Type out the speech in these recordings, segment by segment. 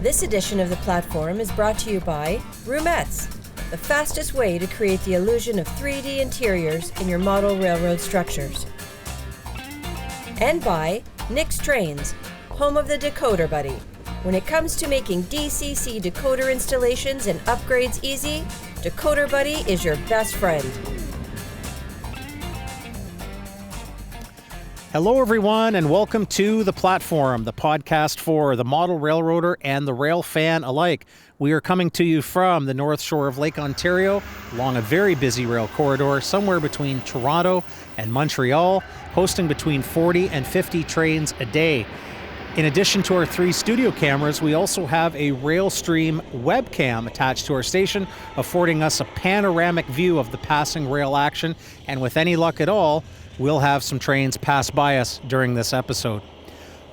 This edition of the Platforum is brought to you by Roomettes, the fastest way to create the illusion of 3D interiors in your model railroad structures. And by Nick's Trains, home of the Decoder Buddy. When it comes to making DCC decoder installations and upgrades easy, Decoder Buddy is your best friend. Hello, everyone, and welcome to The Platform, the podcast for the model railroader and the rail fan alike. We are coming to you from the North Shore of Lake Ontario along a very busy rail corridor somewhere between Toronto and Montreal, hosting between 40 and 50 trains a day. In addition to our 3 studio cameras, we also have a RailStream webcam attached to our station, affording us a panoramic view of the passing rail action, and with any luck at all, we'll have some trains pass by us during this episode.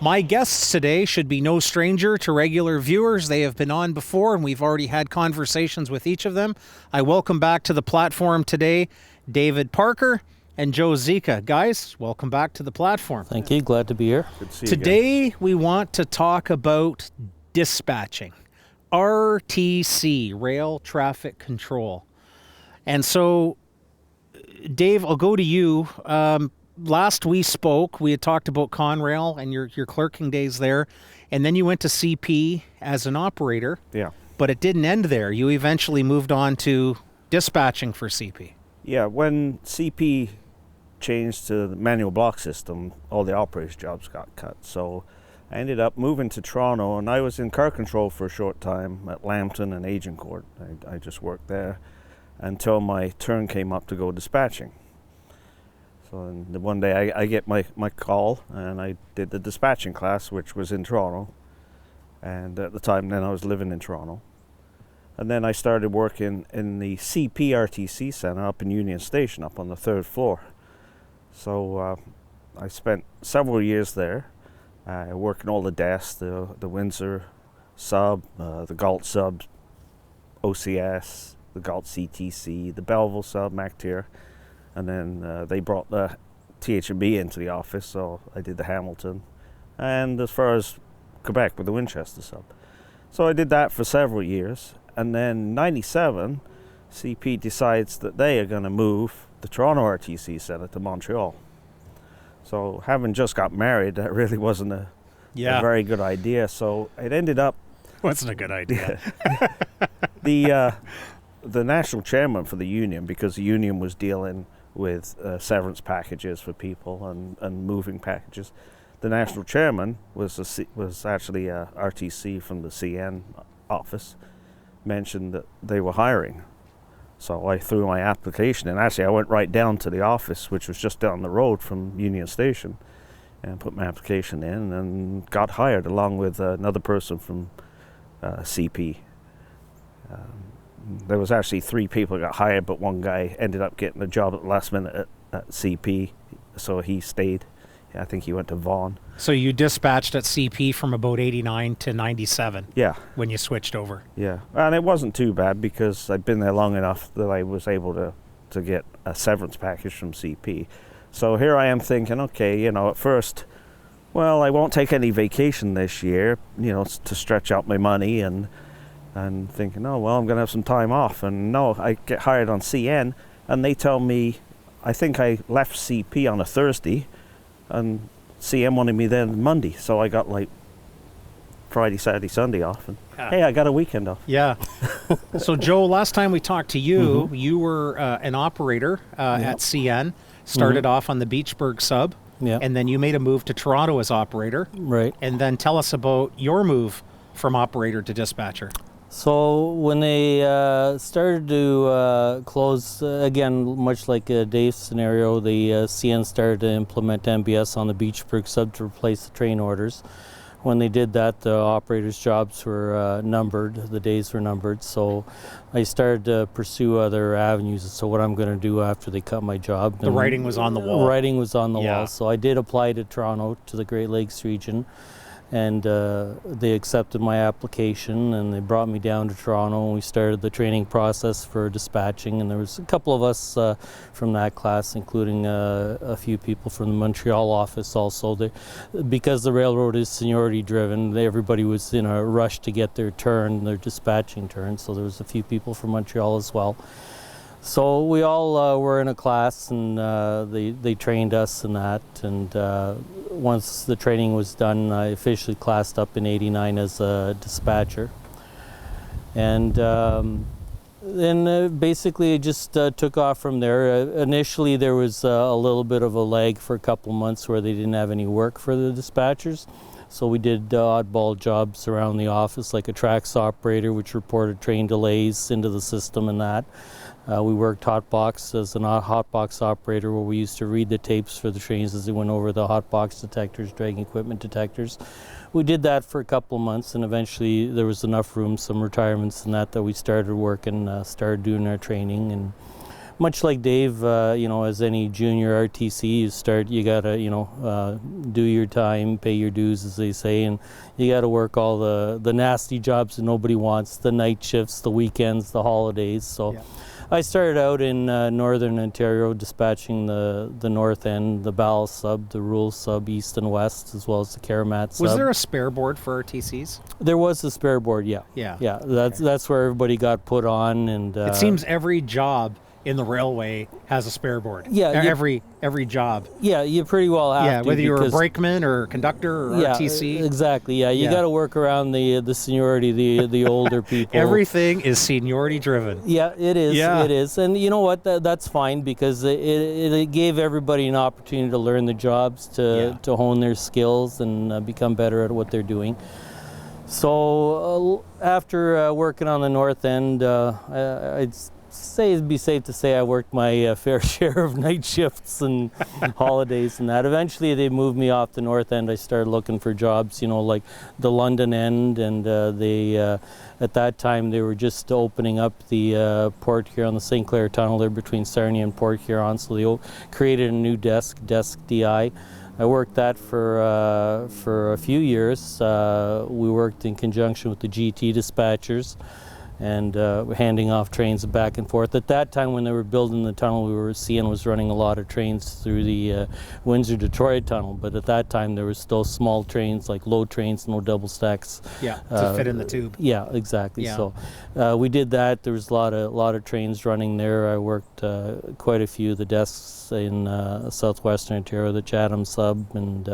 My guests today should be no stranger to regular viewers. They have been on before, and we've already had conversations with each of them. I welcome back to the platform today David Parker and Joe Zika. Guys, welcome back to the platform. Thank you. Glad to be here. Good to see you Today, again. we want to talk about dispatching, RTC, Rail Traffic Control. And so, Dave, I'll go to you. Last we spoke, we had talked about Conrail and your clerking days there, and then you went to CP as an operator. Yeah. But it didn't end there. You eventually moved on to dispatching for CP. Yeah, when CP changed to the manual block system, all the operators' jobs got cut. So I ended up moving to Toronto, and I was in car control for a short time at Lambton and Agincourt. I just worked there until my turn came up to go dispatching. So one day I get my call, and I did the dispatching class, which was in Toronto. And at the time then I was living in Toronto. And then I started working in the CP RTC Centre up in Union Station, up on the 3rd floor. So I spent several years there, working all the desks, the Windsor sub, the Galt sub, OCS, the Galt CTC, the Belleville sub, MacTier, and then they brought the TH&B into the office, so I did the Hamilton, and as far as Quebec with the Winchester sub. So I did that for several years, and then 97, CP decides that they are going to move the Toronto RTC Centre to Montreal. So having just got married, that really wasn't a very good idea. So it ended up... Wasn't a good idea. The national chairman for the union, because the union was dealing with severance packages for people and moving packages, the national chairman was actually a RTC from the CN office, mentioned that they were hiring. So I threw my application in. Actually, I went right down to the office, which was just down the road from Union Station, and put my application in and got hired along with another person from CP. There was actually 3 people that got hired, but one guy ended up getting a job at the last minute at CP, so he stayed. I think he went to Vaughan. So you dispatched at CP from about 89 to 97. Yeah. When you switched over. Yeah, and it wasn't too bad because I'd been there long enough that I was able to get a severance package from CP. So here I am thinking, okay, at first, well, I won't take any vacation this year, to stretch out my money, and thinking, oh, well, I'm going to have some time off. And no, I get hired on CN, and they tell me, I think I left CP on a Thursday, and CN wanted me then Monday, so I got like Friday, Saturday, Sunday off, and hey, I got a weekend off. Yeah. So Joe, last time we talked to you, you were an operator at CN, started off on the Beachburg sub, and then you made a move to Toronto as operator. Right. And then tell us about your move from operator to dispatcher. So when they started to close, again, much like Dave's scenario, the CN started to implement MBS on the Beachburg sub to replace the train orders. When they did that, the operators' jobs were numbered, the days were numbered, so I started to pursue other avenues as to what I'm going to do after they cut my job. The writing was on the wall. Writing was on the wall, so I did apply to Toronto, to the Great Lakes region, And they accepted my application, and they brought me down to Toronto, and we started the training process for dispatching. And there was a couple of us from that class, including a few people from the Montreal office also. Because the railroad is seniority driven, everybody was in a rush to get their turn, their dispatching turn, so there was a few people from Montreal as well. So we all were in a class, and they trained us in that. And once the training was done, I officially classed up in '89 as a dispatcher. And then basically it just took off from there. Initially there was a little bit of a lag for a couple months where they didn't have any work for the dispatchers. So we did oddball jobs around the office, like a tracks operator, which reported train delays into the system and that. We worked hotbox as a hotbox operator, where we used to read the tapes for the trains as they went over the hotbox detectors, dragging equipment detectors. We did that for a couple of months, and eventually there was enough room, some retirements and that we started working, started doing our training. And much like Dave, as any junior RTC, you gotta, do your time, pay your dues, as they say, and you gotta work all the nasty jobs that nobody wants, the night shifts, the weekends, the holidays. So. Yeah. I started out in northern Ontario, dispatching the north end, the ballast sub, the rural sub, east and west, as well as the Karamat sub. Was there a spare board for RTCs? There was a spare board, yeah. Yeah. Yeah, that's where everybody got put on. And it seems every job in the railway has a spare board. Yeah. Every job. Yeah, you pretty well have to. Yeah, whether you're a brakeman or conductor or RTC. Exactly, yeah. You got to work around the seniority, the older people. Everything is seniority driven. Yeah, it is. Yeah. It is. And you know what? That's fine, because it gave everybody an opportunity to learn the jobs, to hone their skills and become better at what they're doing. So after working on the north end, I'd say it'd be safe to say I worked my fair share of night shifts and holidays and that. Eventually they moved me off the north end. I started looking for jobs, like the London end, and at that time they were just opening up the Port Huron, the St. Clair Tunnel there between Sarnia and Port Huron, so they created a new desk DI. I worked that for a few years. We worked in conjunction with the GT dispatchers, and handing off trains back and forth. At that time, when they were building the tunnel, CN was running a lot of trains through the Windsor-Detroit tunnel, but at that time there was still small trains, like low trains, no double stacks. Yeah, to fit in the tube. Yeah, exactly. Yeah. So we did that. There was a lot of trains running there. I worked quite a few of the desks in southwestern Ontario, the Chatham sub, and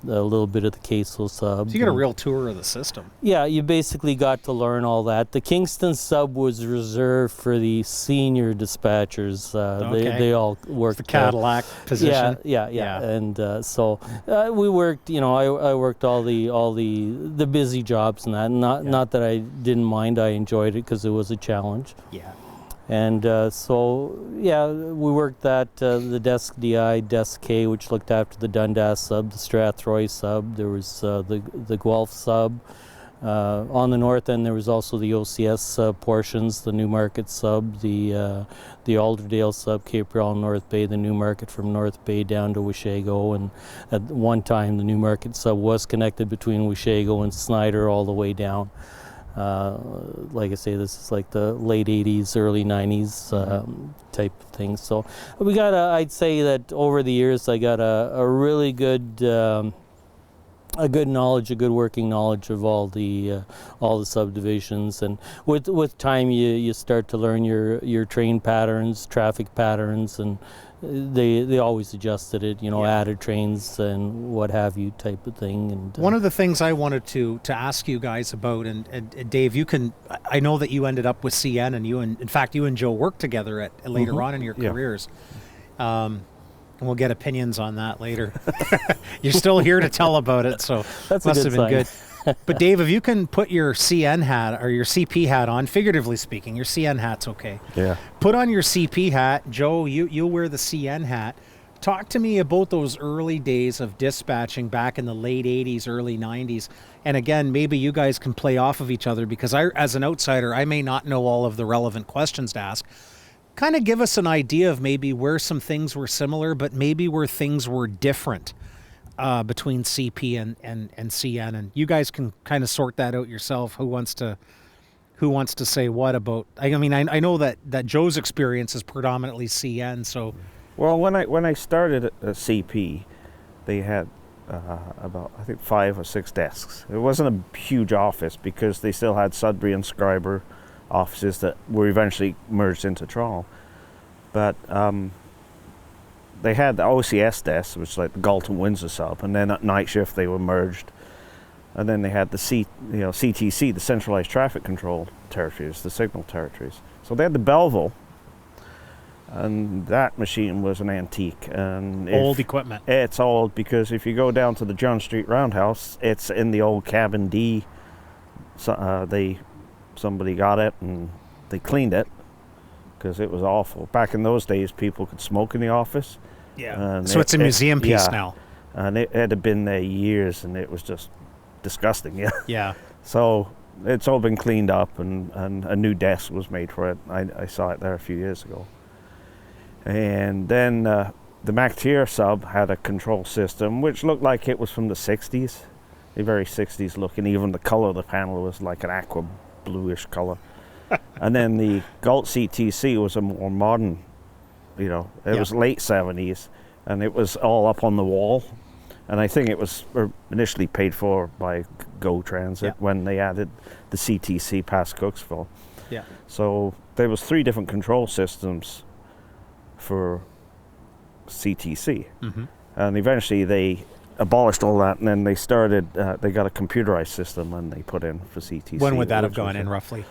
a little bit of the Queso sub. So you got a real tour of the system. Yeah, you basically got to learn all that. The Kingston sub was reserved for the senior dispatchers. They all worked. It's the Cadillac position. Yeah. And so we worked. I worked all the busy jobs and that. Not that I didn't mind. I enjoyed it because it was a challenge. Yeah. And we worked that, the Desk DI, Desk K, which looked after the Dundas sub, the Strathroy sub. There was the Guelph sub. On the north end, there was also the OCS portions, the Newmarket sub, the Alderdale sub, Cape Breton, North Bay, the Newmarket from North Bay down to Washego. And at one time, the Newmarket sub was connected between Washego and Snyder all the way down. Like I say, this is like the late 80s, early 90s type of thing. So we got I'd say that over the years I got a really good good working knowledge of all the subdivisions, and with time you start to learn your train patterns, traffic patterns, and they always adjusted it, added trains and what have you type of thing. And one of the things I wanted to ask you guys about, and Dave, I know that you ended up with CN, and in fact you and Joe worked together at later on in your careers. And we'll get opinions on that later. You're still here to tell about it, so that must have been good. But Dave, if you can put your CN hat or your CP hat on, figuratively speaking, your CN hat's okay. Yeah. Put on your CP hat. Joe, you'll wear the CN hat. Talk to me about those early days of dispatching back in the late 80s, early 90s. And again, maybe you guys can play off of each other, because as an outsider, I may not know all of the relevant questions to ask. Kind of give us an idea of maybe where some things were similar, but maybe where things were different. between CP and CN, and you guys can kind of sort that out yourself. Who wants to say what about? I mean, I know that Joe's experience is predominantly CN. So, well, when I started at CP, they had about, I think, 5 or 6 desks. It wasn't a huge office because they still had Sudbury and Schreiber offices that were eventually merged into Toronto. But they had the OCS desk, which is like the Galton Windsor sub, and then at night shift they were merged. And then they had the CTC, the centralized traffic control territories, the signal territories. So they had the Belleville, and that machine was an antique and old equipment. It's old because if you go down to the John Street Roundhouse, it's in the old cabin D. So, somebody got it and they cleaned it because it was awful. Back in those days, people could smoke in the office. Yeah. And so it's a museum piece now. And it had been there years, and it was just disgusting. Yeah. Yeah. So it's all been cleaned up, and a new desk was made for it. I saw it there a few years ago. And then the MacTier sub had a control system which looked like it was from the 60s, a very 60s looking. Even the color of the panel was like an aqua bluish color. And then the Galt CTC was a more modern, it was late 70s, and it was all up on the wall. And I think it was initially paid for by Go Transit when they added the CTC past Cooksville. Yeah. So there was 3 different control systems for CTC. Mm-hmm. And eventually they abolished all that, and then they started, they got a computerized system and they put in for CTC. When would that have gone in roughly?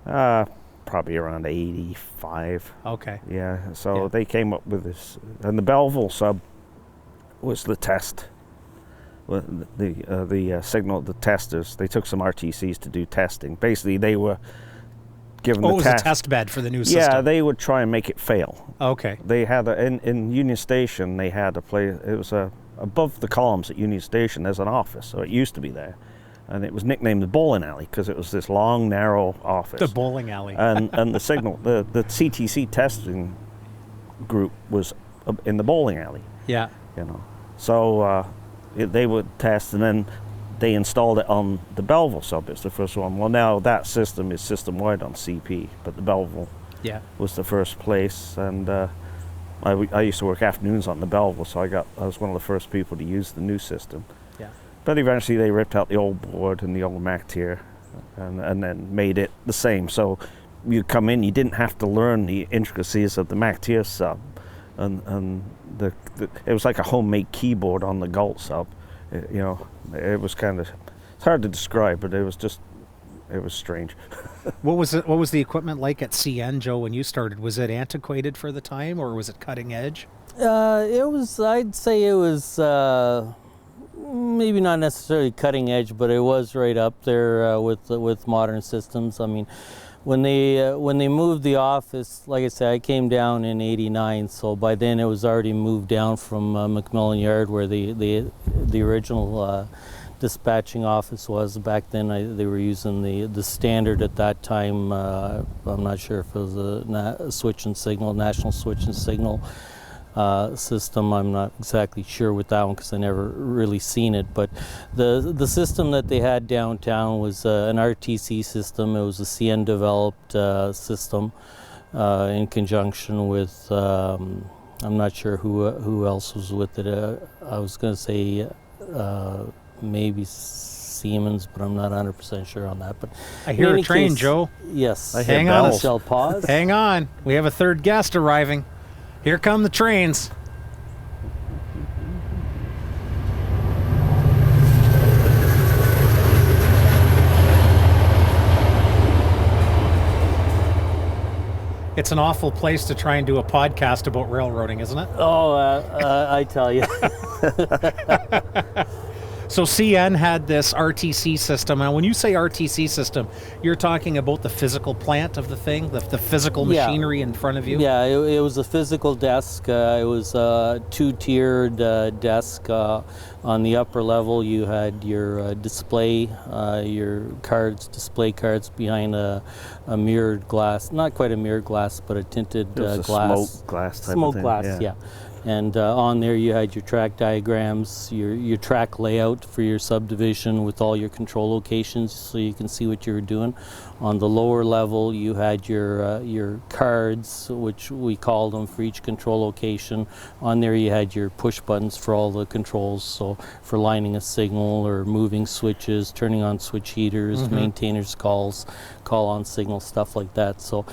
Probably around 85. Okay. Yeah, so they came up with this. And the Belleville sub was the test. The signal, the testers, they took some RTCs to do testing. Basically, they were given the it was a test bed for the new system. Yeah, they would try and make it fail. Okay. They had in Union Station, they had a place, it was above the columns at Union Station, there's an office, so it used to be there. And it was nicknamed the bowling alley because it was this long, narrow office. The bowling alley. and the signal, the CTC testing group was in the bowling alley. Yeah. So they would test, and then they installed it on the Belleville sub. It's the first one. Well, now that system is system-wide on CP, but the Belleville was the first place. And I used to work afternoons on the Belleville, so I was one of the first people to use the new system. Yeah. But eventually they ripped out the old board and the old MacTier and then made it the same. So you come in, you didn't have to learn the intricacies of the MacTier sub. And it was like a homemade keyboard on the Galt sub. It was kind of, it's hard to describe, but it was strange. What was the equipment like at CN, Joe, when you started? Was it antiquated for the time, or was it cutting edge? I'd say it was maybe not necessarily cutting edge, but it was right up there with modern systems. I mean, when they moved the office, like I said, I came down in '89, so by then it was already moved down from McMillan Yard, where the original dispatching office was. Back then they were using the standard at that time. I'm not sure if it was a switch and signal, national switch and signal system. I'm not exactly sure with that one because I never really seen it. But the system that they had downtown was an RTC system. It was a CN developed system in conjunction with I'm not sure who else was with it. I was going to say maybe Siemens, but I'm not 100% sure on that. But I hear a train, case, Joe. Yes. Hang on. Shall pause. Hang on. We have a third guest arriving. Here come the trains. It's an awful place to try and do a podcast about railroading, isn't it? Oh, I tell you. So CN had this RTC system. And when you say RTC system, you're talking about the physical plant of the thing, the physical machinery in front of you? Yeah, it was a physical desk. It was a 2-tiered desk. On the upper level, you had your display, your display cards behind a mirrored glass. Not quite a mirrored glass, but a tinted glass. Smoke glass type Smoke of thing. glass, yeah. And on there you had your track diagrams, your track layout for your subdivision with all your control locations so you can see what you were doing. On the lower level you had your cards, which we called them, for each control location. On there you had your push buttons for all the controls, so for lining a signal or moving switches, turning on switch heaters, maintainers calls, call on signal, stuff like that. So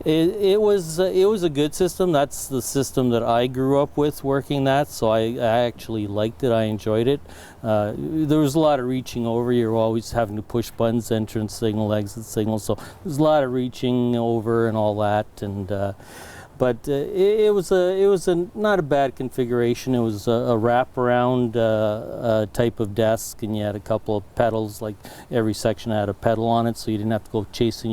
it was a good system. That's the system that I grew up with working that, so I actually liked it. I enjoyed it. There was a lot of reaching over. You're always having to push buttons, entrance signal, exit signal, so there's a lot of reaching over and all that. And but it was not a bad configuration. It was a wraparound type of desk, and you had a couple of pedals. Like every section had a pedal on it, so you didn't have to go chasing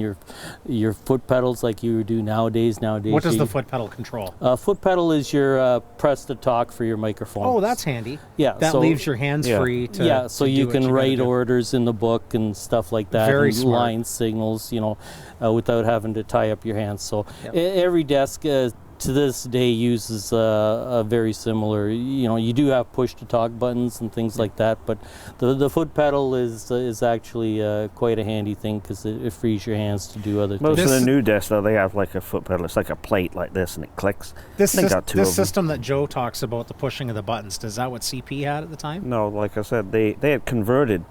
your foot pedals like you do nowadays. What does the foot pedal control? Foot pedal is your press to talk for your microphone. Oh, that's handy. Yeah, that leaves your hands free to. Yeah, so you can write orders in the book and stuff like that. Very and smart. Line signals, without having to tie up your hands. So every desk to this day uses a very similar, you do have push to talk buttons and things like that, but the foot pedal is actually quite a handy thing because it frees your hands to do other things. Most of the new desks, though, they have like a foot pedal. It's like a plate like this, and it clicks. This system that Joe talks about, the pushing of the buttons, is that what CP had at the time? No, like I said, they had converted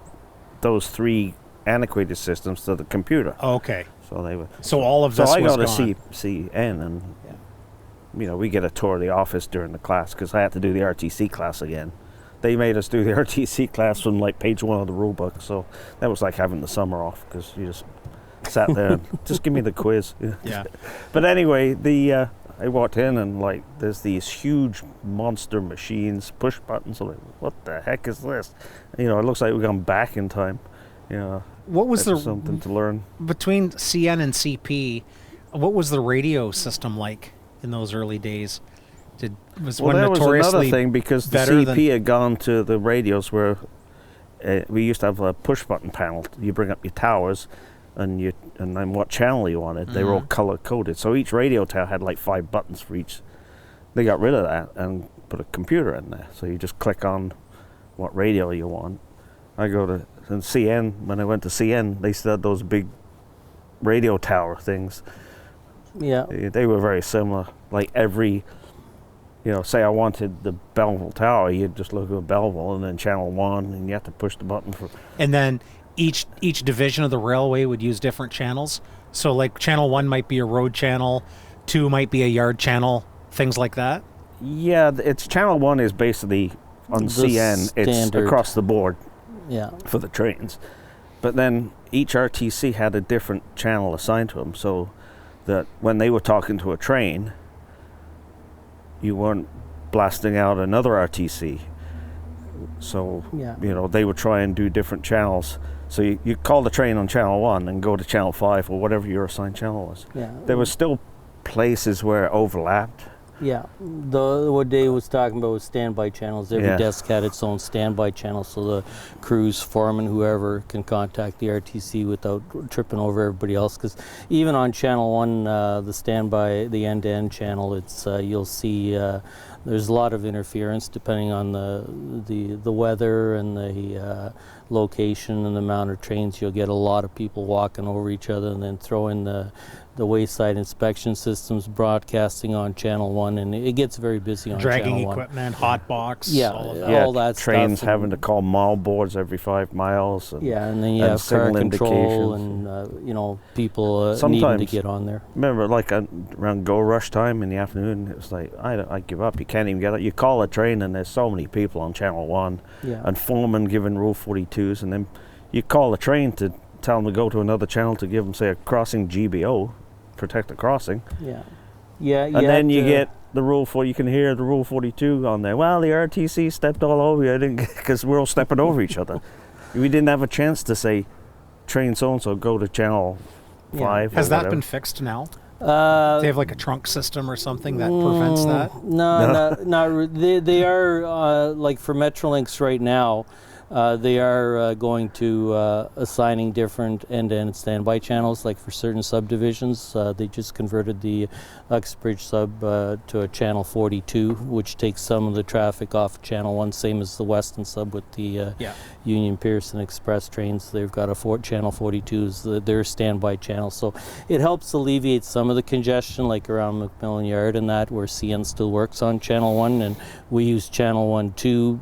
those 3 antiquated systems to the computer. Okay. So they were. So all of this was gone. So I gone. go to CN, and we get a tour of the office during the class because I had to do the RTC class again. They made us do the RTC class from like page 1 of the rule book, so that was like having the summer off because you just sat there and just give me the quiz. Yeah. But anyway, I walked in and like there's these huge monster machines, push buttons. I'm like, what the heck is this? It looks like we've gone back in time. What was something to learn between CN and CP? What was the radio system like in those early days? That was another thing because the CP had gone to the radios where we used to have a push button panel. You bring up your towers and then what channel you wanted. They were all color coded. So each radio tower had like 5 buttons for each. They got rid of that and put a computer in there. So you just click on what radio you want. I go to CN. When I went to CN, they still had those big radio tower things. Yeah. They were very similar. Like every, say I wanted the Belleville Tower, you'd just look at Belleville and then channel 1, and you have to push the button for. And then each division of the railway would use different channels. So like channel 1 might be a road channel, 2 might be a yard channel, things like that. Yeah, it's channel 1 is basically on CN. It's across the board. Yeah. For the trains, but then each RTC had a different channel assigned to them, so that when they were talking to a train, you weren't blasting out another RTC. So they would try and do different channels. So you call the train on channel 1 and go to channel 5 or whatever your assigned channel was. Yeah. There were still places where it overlapped. Yeah, what Dave was talking about was standby channels. Every desk had its own standby channel, so the crews, foreman, whoever can contact the RTC without tripping over everybody else. Because even on channel 1, the standby, the end-to-end channel, it's you'll see there's a lot of interference depending on the weather and the location and the amount of trains. You'll get a lot of people walking over each other, and then throw in the wayside inspection systems broadcasting on channel 1, and it gets very busy on dragging channel 1. Equipment, hot box, all that trains stuff. Having to call mile boards every 5 miles. And then you have car control and people needing to get on there. Remember, like around go rush time in the afternoon, it was like I give up. You can't even get it. You call a train and there's so many people on channel 1, and foreman giving rule 42s, and then you call a train to tell them to go to another channel to give them, say, a crossing GBO. Protect the crossing. And then you get the rule you can hear the rule 42 on there. Well, the RTC stepped all over you because we're all stepping over each other. We didn't have a chance to say train so and so go to channel 5. Has that been fixed now? They have like a trunk system or something that prevents that? No. They are like for Metrolinx right now. They are going to assigning different end-to-end standby channels, like for certain subdivisions. They just converted the Uxbridge sub to a channel 42, which takes some of the traffic off channel 1, same as the Weston sub with the Union Pearson Express trains. They've got a channel 42 is their standby channel. So it helps alleviate some of the congestion, like around Macmillan Yard and that, where CN still works on channel 1, and we use channel 1 too,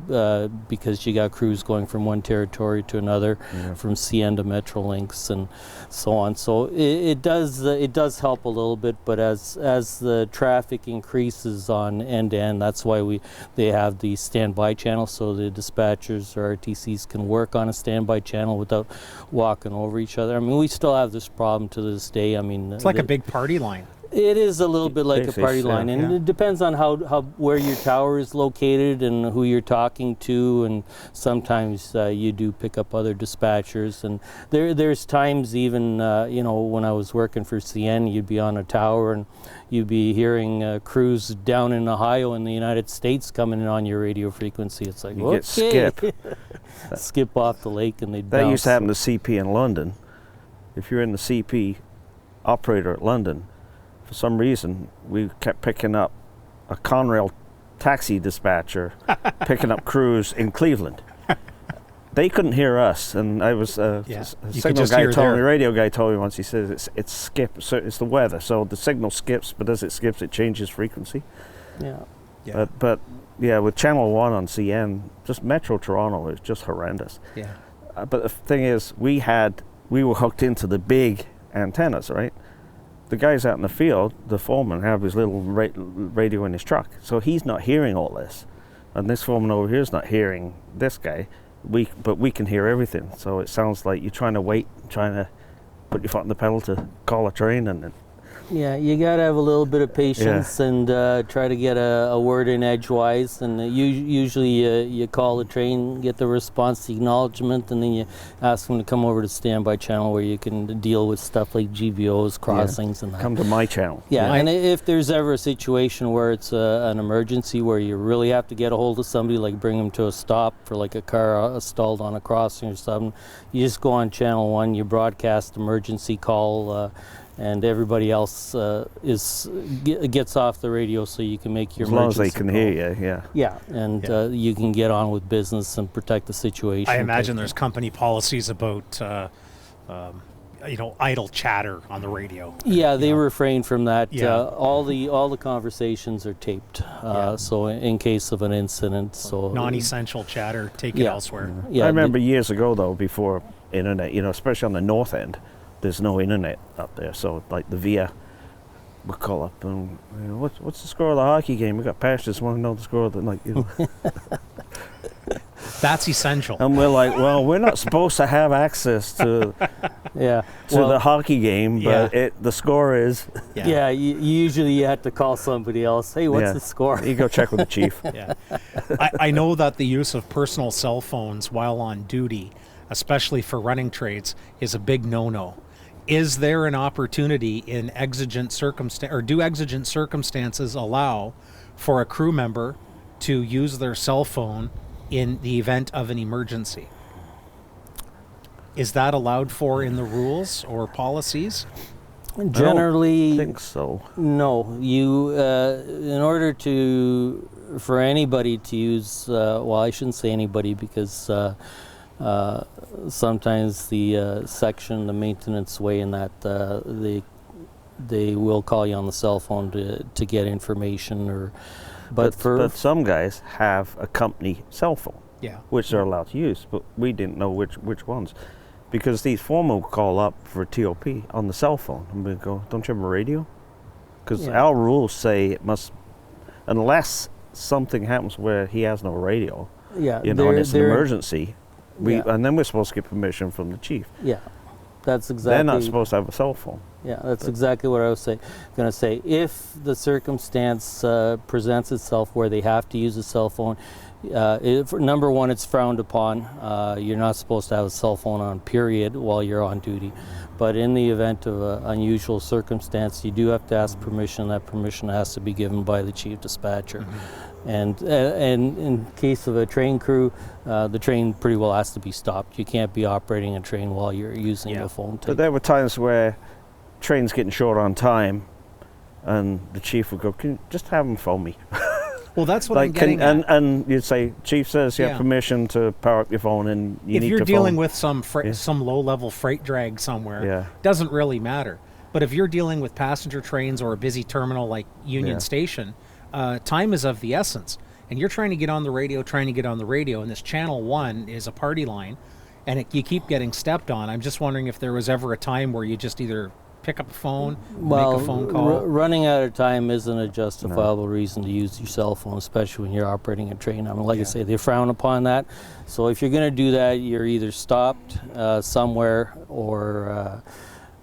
because you got crews going from one territory to another, from CN to Metrolinx and so on. So it does help a little bit, but as the traffic increases on end to end, that's why they have the standby channel, so the dispatchers or RTCs can work on a standby channel without walking over each other. I mean, we still have this problem to this day. I mean, it's like a big party line. It is a little bit like a party line, and it depends on how where your tower is located and who you're talking to, and sometimes you do pick up other dispatchers. And there's times even when I was working for CN, you'd be on a tower and you'd be hearing crews down in Ohio in the United States coming in on your radio frequency. It's like, you get skip. Skip off the lake, and they'd That bounce. used to happen to CP in London. If you're in the CP operator at London, for some reason, we kept picking up a Conrail taxi dispatcher, picking up crews in Cleveland. They couldn't hear us, and I was a signal guy told me, radio guy told me once. He says it's skip, so it's the weather. So the signal skips, but as it skips, it changes frequency. Yeah. But with Channel 1 on CN, just Metro Toronto is just horrendous. Yeah. But the thing is, we were hooked into the big antennas, right? The guys out in the field, the foreman, have his little radio in his truck, so he's not hearing all this, and this foreman over here is not hearing this guy. But we can hear everything, so it sounds like you're trying to put your foot on the pedal to call a train, and yeah, you got to have a little bit of patience and try to get a word in edgewise. And usually you call the train, get the response, the acknowledgement, and then you ask them to come over to standby channel where you can deal with stuff like GBOs, crossings, and that. Come to my channel. Yeah, and if there's ever a situation where it's an emergency where you really have to get a hold of somebody, like bring them to a stop for like a car stalled on a crossing or something, you just go on channel 1, you broadcast emergency call, and everybody else gets off the radio, so you can make your as long as they emergency can call. hear you. Yeah, and you can get on with business and protect the situation. I imagine there's company policies about idle chatter on the radio. Yeah, they refrain from that. All the conversations are taped, so in case of an incident. So non-essential chatter, take it elsewhere. Yeah, I remember years ago though, before internet, especially on the north end, there's no internet up there, so like the VIA would call up and what's the score of the hockey game? We got pastors want to know the score of the That's essential. And we're like, well, we're not supposed to have access to the hockey game, but the score is. Usually you have to call somebody else. Hey, what's the score? You go check with the chief. I know that the use of personal cell phones while on duty, especially for running trades, is a big no-no. Is there an opportunity in exigent circumstances, or do exigent circumstances allow for a crew member to use their cell phone in the event of an emergency? Is that allowed for in the rules or policies? Generally, I don't think so. No, you in order for anybody to use, I shouldn't say anybody, because sometimes the section, the maintenance way in that they will call you on the cell phone to get information, but some guys have a company cell phone, which they're allowed to use, but we didn't know which ones, because these foremen will call up for TOP on the cell phone, and we go, don't you have a radio? Because our rules say it must, unless something happens where he has no radio, and it's an emergency. And then we're supposed to get permission from the chief. Yeah, that's exactly. They're not supposed to have a cell phone. Yeah, that's exactly what I was going to say. If the circumstance presents itself where they have to use a cell phone, number one, it's frowned upon. You're not supposed to have a cell phone on, period, while you're on duty. But in the event of an unusual circumstance, you do have to ask permission. That permission has to be given by the chief dispatcher. And in case of a train crew, the train pretty well has to be stopped. You can't be operating a train while you're using the phone. But there were times where trains getting short on time, and the chief would go, "Can you just have them phone me?" Well, that's what I'm getting at. And you'd say, "Chief says you have permission to power up your phone, and you need to phone." If you're dealing with some low-level freight drag somewhere, doesn't really matter. But if you're dealing with passenger trains or a busy terminal like Union Station, time is of the essence. And you're trying to get on the radio, and this channel 1 is a party line, and you keep getting stepped on. I'm just wondering if there was ever a time where you just either pick up a phone, make a phone call. Running out of time isn't a justifiable reason to use your cell phone, especially when you're operating a train. I mean, like I say, they frown upon that. So if you're going to do that, you're either stopped somewhere, or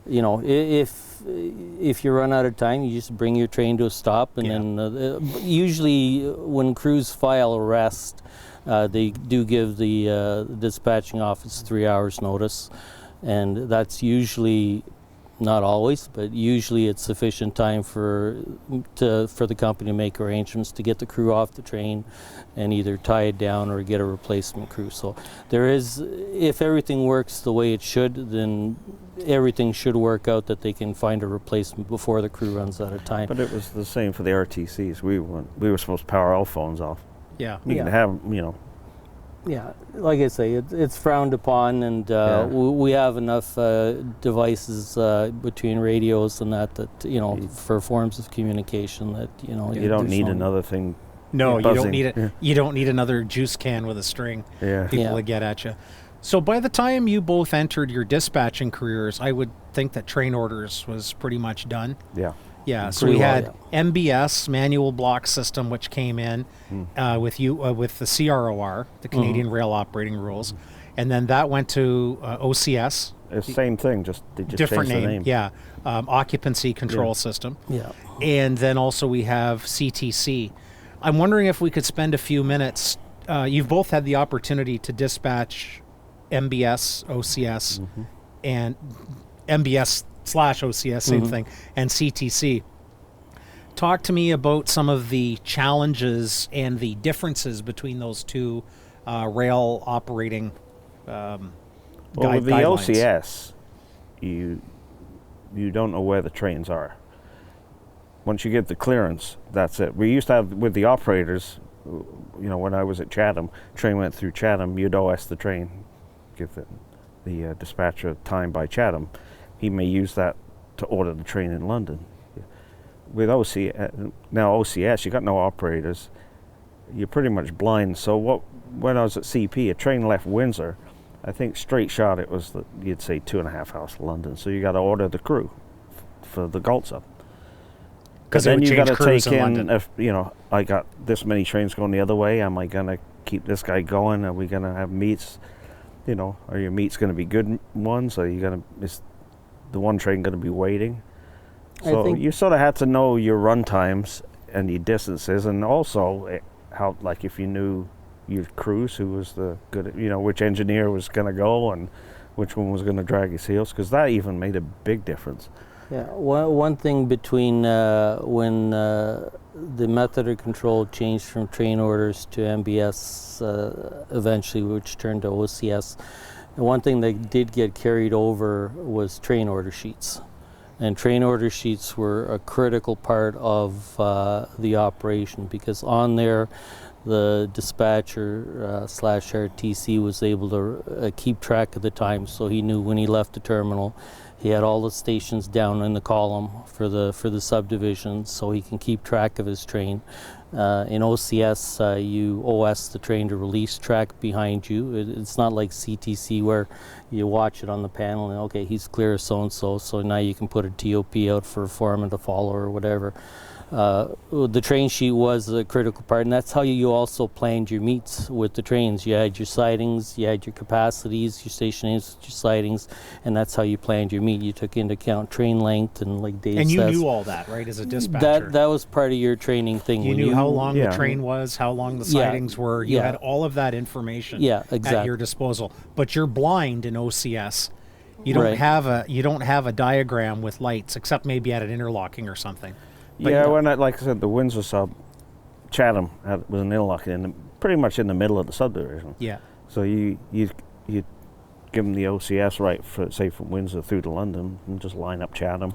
if you run out of time, you just bring your train to a stop, and then usually when crews file arrest, they do give the dispatching office 3 hours notice, and that's usually, not always, but usually it's sufficient time for the company to make arrangements to get the crew off the train and either tie it down or get a replacement crew. So there is, if everything works the way it should, then everything should work out that they can find a replacement before the crew runs out of time. But it was the same for the RTCs. We were supposed to power all phones off. Yeah. You can have, Yeah, like I say, it's frowned upon, and we have enough devices between radios and that for forms of communication that you don't need another thing. No, buzzing. You don't need it. Yeah. You don't need another juice can with a string. People will get at you. So by the time you both entered your dispatching careers, I would think that train orders was pretty much done. Yeah. Yeah, so we had MBS, manual block system, which came in with the CROR, the Canadian Rail Operating Rules, and then that went to OCS. It's the same thing, just different changed the name. Yeah, occupancy control system. Yeah, and then also we have CTC. I'm wondering if we could spend a few minutes. You've both had the opportunity to dispatch MBS, OCS, and MBS/OCS, same thing, and CTC. Talk to me about some of the challenges and the differences between those two rail operating Well, with the guidelines. OCS, you don't know where the trains are. Once you get the clearance, that's it. We used to have, with the operators, when I was at Chatham, train went through Chatham, you'd OS the train, give the dispatcher time by Chatham. He may use that to order the train in London. With OCS, you got no operators. You're pretty much blind. So when I was at CP, a train left Windsor. I think straight shot it was you'd say 2.5 hours to London. So you got to order the crew for the Gults up. Because then you got to take in if I got this many trains going the other way. Am I gonna keep this guy going? Are we gonna have meets? Are your meets going to be good ones? Is the one train going to be waiting? So you sort of had to know your run times and your distances, and also how, like, if you knew your crews, who was the good, which engineer was going to go and which one was going to drag his heels, because that even made a big difference. Yeah, one thing between when the method of control changed from train orders to MBS eventually, which turned to OCS, and one thing that did get carried over was train order sheets. And train order sheets were a critical part of the operation, because on there the dispatcher slash RTC was able to keep track of the time, so he knew when he left the terminal. He had all the stations down in the column for the subdivision, so he can keep track of his train. In OCS, you OS the train to release track behind you. It's not like CTC where you watch it on the panel and, okay, he's clear of so-and-so, so now you can put a TOP out for a foreman to follow or whatever. The train sheet was a critical part, and that's how you also planned your meets with the trains. You had your sidings, you had your capacities, your stations, your sidings, and that's how you planned your meet. You took into account train length and, like Dave says. And you knew all that, right, as a dispatcher? That was part of your training thing. You knew how long the train was, how long the sidings were. You had all of that information at your disposal. But you're blind in OCS. You don't have a diagram with lights, except maybe at an interlocking or something. But when like I said, the Windsor sub, Chatham was an interlock pretty much in the middle of the subdivision. Yeah. So you give them the OCS right for, say, from Windsor through to London, and just line up Chatham.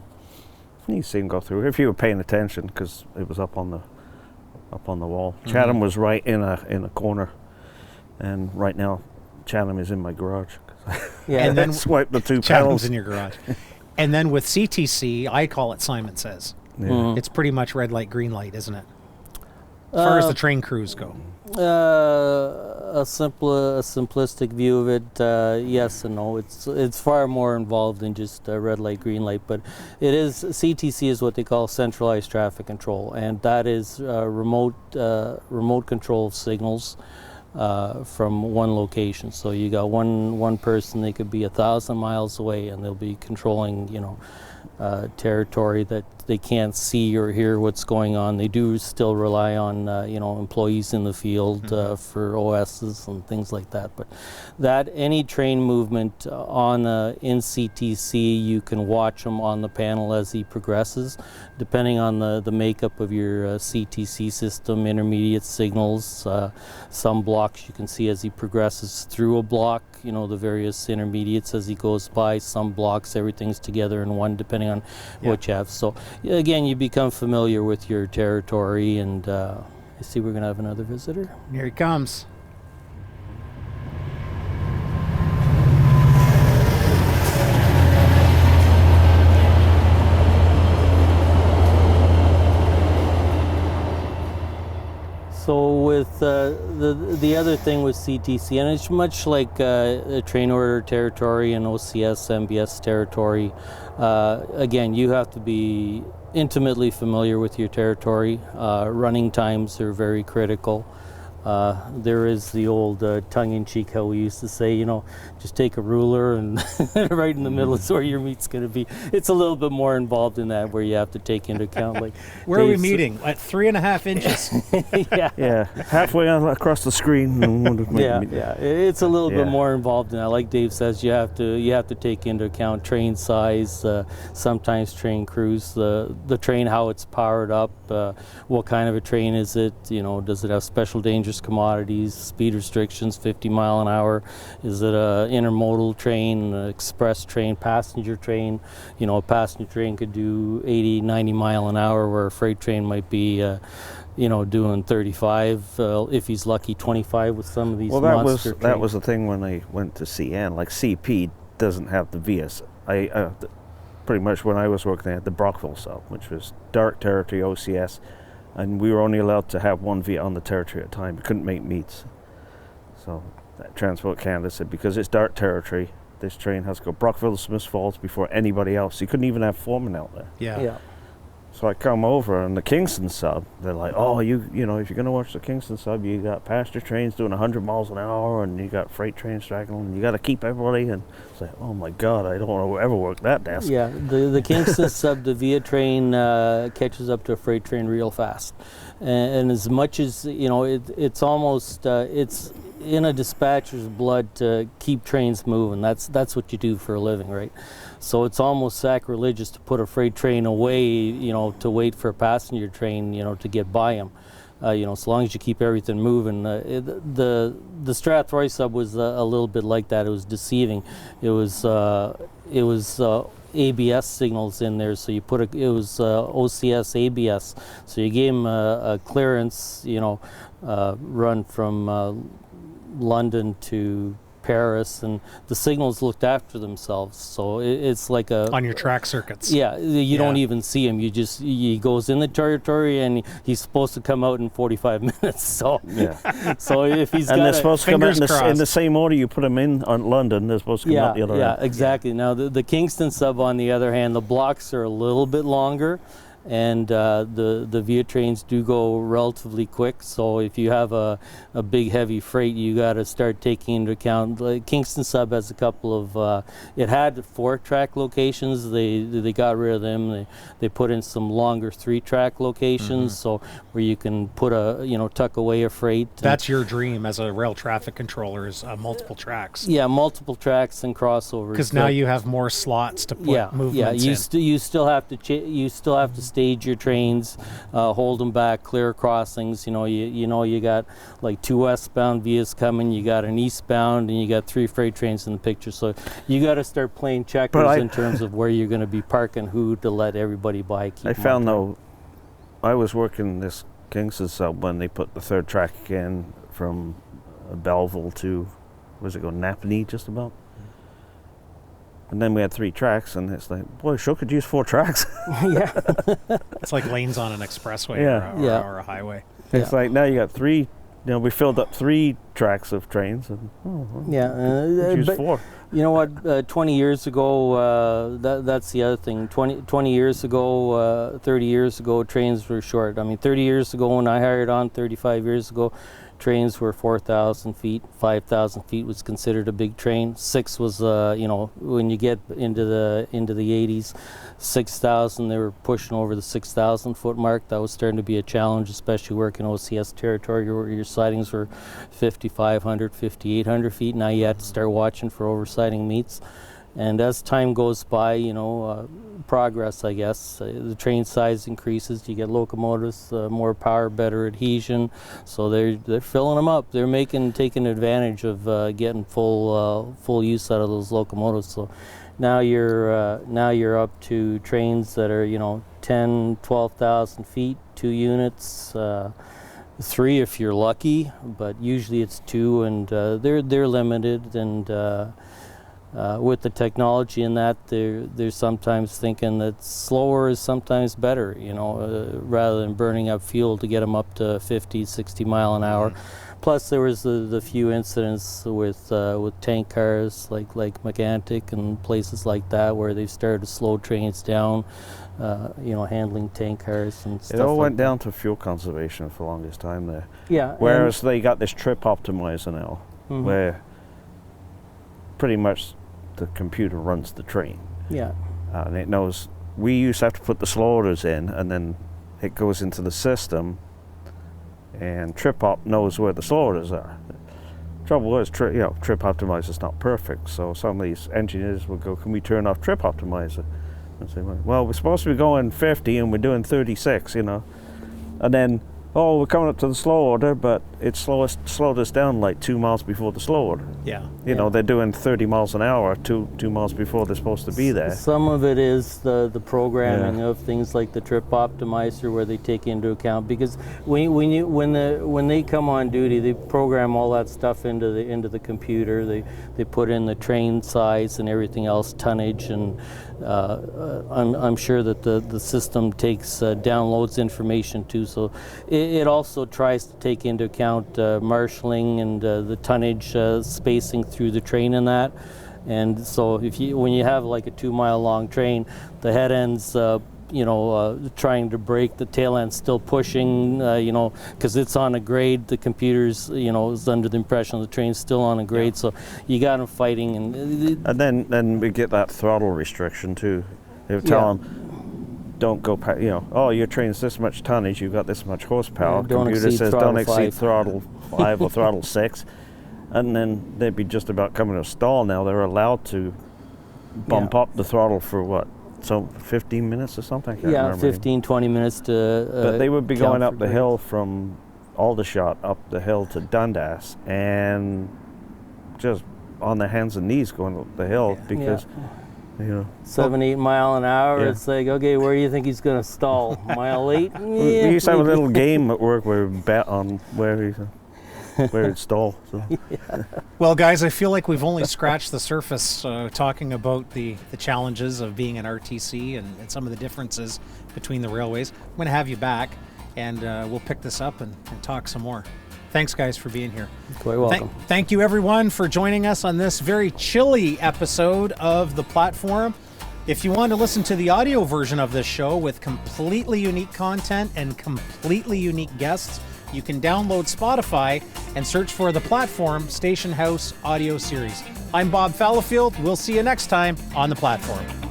And you see them go through if you were paying attention, because it was up on the wall. Mm-hmm. Chatham was right in a corner, and right now Chatham is in my garage. Yeah, and then swipe the two Chatham's pedals in your garage. And then with CTC, I call it Simon Says. Yeah. Mm-hmm. It's pretty much red light, green light, isn't it? As far as the train crews go. A simplistic view of it, yes and no. It's far more involved than just red light, green light, but CTC is what they call centralized traffic control, and that is remote control of signals from one location. So you got one person, they could be 1,000 miles away, and they'll be controlling, territory that they can't see or hear what's going on. They do still rely on employees in the field for OSs and things like that. But that any train movement in CTC, you can watch him on the panel as he progresses, depending on the makeup of your CTC system. Intermediate signals, some blocks you can see as he progresses through a block. The various intermediates as he goes by. Some blocks, everything's together in one, depending on what you have. So again, you become familiar with your territory, and I see we're going to have another visitor. Here he comes. So with the other thing with CTC, and it's much like a train order territory and OCS, MBS territory, again, you have to be intimately familiar with your territory. Running times are very critical. There is the old tongue-in-cheek how we used to say, just take a ruler and right in the middle is where your meat's going to be. It's a little bit more involved in that, where you have to take into account, like, where are we meeting? At 3.5 inches? Yeah, halfway across the screen. It's a little bit more involved in that. Like Dave says, you have to take into account train size, sometimes train crews, the train, how it's powered up, what kind of a train is it? Does it have special dangerous commodities, speed restrictions, 50 mile an hour? Is it a intermodal train, an express train, passenger train? A passenger train could do 80, 90 mile an hour, where a freight train might be doing 35, if he's lucky, 25 with some of these monster trains. That was the thing when I went to CN. Like, CP doesn't have the VS. Pretty much when I was working at the Brockville sub, which was dark territory OCS, and we were only allowed to have one VIA on the territory at a time. We couldn't make meets. So Transport Canada said, because it's dark territory, this train has to go Brockville to Smiths Falls before anybody else. You couldn't even have foremen out there. Yeah. So I come over, and the Kingston sub, they're like, oh, if you're going to watch the Kingston sub, you got passenger trains doing 100 miles an hour, and you got freight trains straggling, and you got to keep everybody. And it's like, oh my God, I don't want to ever work that desk. Yeah, the Kingston sub, the VIA train catches up to a freight train real fast. And as much as, it's almost, it's in a dispatcher's blood to keep trains moving. That's what you do for a living, right? So it's almost sacrilegious to put a freight train away, to wait for a passenger train, to get by them. So long as you keep everything moving. The Strathroy sub was a little bit like that. It was deceiving. It was ABS signals in there, so it was OCS ABS. So you gave him a clearance, run from London to Paris, and the signals looked after themselves. So it's like on your track circuits. Yeah, you don't even see him. He goes in the territory, and he's supposed to come out in 45 minutes. So so if he's and they're supposed to come out in the same order you put them in on London, they're supposed to come out the other end. Yeah, exactly. Now the Kingston sub, on the other hand, the blocks are a little bit longer. And the VIA trains do go relatively quick, so if you have a big heavy freight, you got to start taking into account. Like Kingston sub has a couple of, it had 4-track locations. They got rid of them. They put in some longer 3-track locations, so where you can put tuck away a freight. That's your dream as a rail traffic controller, is multiple tracks. Yeah, multiple tracks and crossovers. Because now you have more slots to put movements in. You still have to stage your trains, hold them back, clear crossings. You got like 2 westbound vias coming, you got an eastbound, and you got 3 freight trains in the picture. So you got to start playing checkers in terms of where you're going to be parking, who to let everybody by. I found though, I was working this Kingston sub when they put the 3rd track in from Belleville to, where's it go, Napanee just about? And then we had 3 tracks, and it's like, boy, sure could use 4 tracks. Yeah. It's like lanes on an expressway or a highway. It's like now you got 3, we filled up 3 tracks of trains, and use 4. You know what, 20 years ago, that's the other thing. 20 years ago, 30 years ago, trains were short. I mean, 30 years ago when I hired on, 35 years ago, trains were 4,000 feet, 5,000 feet was considered a big train. 6 was, when you get into the 80s, 6,000, they were pushing over the 6,000 foot mark. That was starting to be a challenge, especially working OCS territory where your sidings were 5,500, 5,800 feet. Now you have to start watching for oversighting meets. And as time goes by, progress, I guess. The train size increases. You get locomotives, more power, better adhesion. So they're filling them up. They're taking advantage of getting full use out of those locomotives. So now you're up to trains that are 10, 12,000 feet, 2 units. 3 if you're lucky, but usually it's 2, and they're limited. And with the technology in that, they're sometimes thinking that slower is sometimes better, rather than burning up fuel to get them up to 50, 60 mile an hour. Plus there was the few incidents with tank cars like Megantic and places like that where they've started to slow trains down, handling tank cars and stuff. It all went down to fuel conservation for the longest time there. Yeah. Whereas they got this trip optimizer now, where pretty much the computer runs the train. Yeah. And it knows, we used to have to put the slow orders in, and then it goes into the system, and TripOp knows where the slow orders are. Trouble is, Trip Optimizer is not perfect, so some of these engineers will go, can we turn off Trip Optimizer? And say, well, we're supposed to be going 50 and we're doing 36, And then, we're coming up to the slow order, but it slowed us down like 2 miles before the slow order. Yeah. They're doing 30 miles an hour 2 miles before they're supposed to be there. Some of it is the programming of things like the Trip Optimizer, where they take into account, because when they come on duty, they program all that stuff into the computer. They put in the train size and everything else, tonnage, and I'm sure that the system downloads information too. So it also tries to take into account marshalling and the tonnage spacing through the train and that. And so when you have like a 2 mile long train, the head end's trying to brake, the tail end's still pushing, because it's on a grade. The computer's is under the impression the train's still on a grade, so you got them fighting. And then we get that throttle restriction too. They tell them, don't go past, your train's this much tonnage, you've got this much horsepower. Yeah, Computer says don't exceed 5. throttle 5 or throttle 6. And then they'd be just about coming to a stall now. They're allowed to bump up the throttle for 15 minutes or something? I can't remember. 15, 20 minutes to but they would be going up the hill from Aldershot up the hill to Dundas, and just on their hands and knees going up the hill because 7-8 mile an hour. It's like, okay, where do you think he's going to stall? Mile 8? We used to have a little game at work where we bet on where it'd stall. So. Well, guys, I feel like we've only scratched the surface talking about the challenges of being an RTC and some of the differences between the railways. I'm going to have you back, and we'll pick this up and talk some more. Thanks, guys, for being here. Quite welcome. Thank you, everyone, for joining us on this very chilly episode of The Platform. If you want to listen to the audio version of this show with completely unique content and completely unique guests, you can download Spotify and search for The Platform Station House audio series. I'm Bob Fallowfield. We'll see you next time on The Platform.